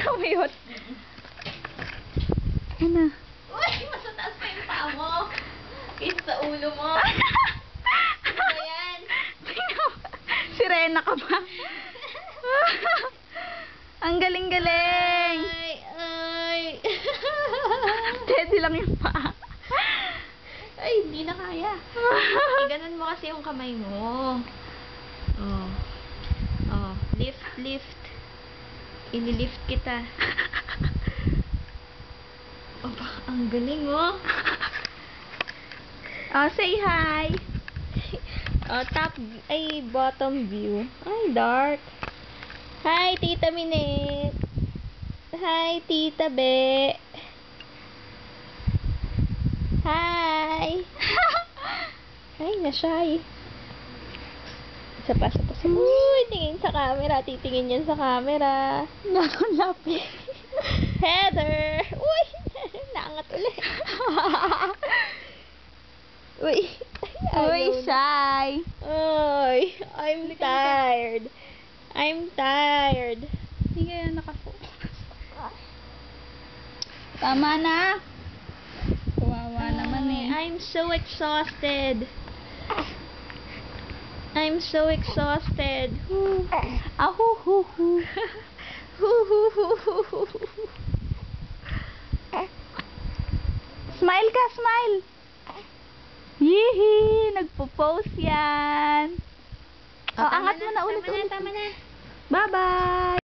Kita mo yun? Ano? Uy, masataas pa yung paa mo. Kiss sa ulo mo. Ano ba yan? Sirena ka ba? Ang galing-galing. Ay. Steady lang yung paa. Ay, hindi na kaya. Ganun mo kasi yung kamay mo. Oh. Oh, lift. Inilift kita. Oh, ang galing oh. Oh, say hi. Oh, bottom view. Ay, dark. Hi, Tita Minette. Hi, Tita Be. Hi. Ay, na-shy. Isa pa. Uy, tingin sa camera. Titingin yan sa camera. Lapit. Heather. Uy, naangat ulit. Uy. Uy, shy. Uy, I'm tired. Hindi kaya nakafocus. Tama na. Kawawa naman eh. I'm so exhausted. Ahuhuhu. Smile ka, smile. Yee! Nagpo-pose yan. Oh, angat mo na ulit. Tama na. Bye-bye.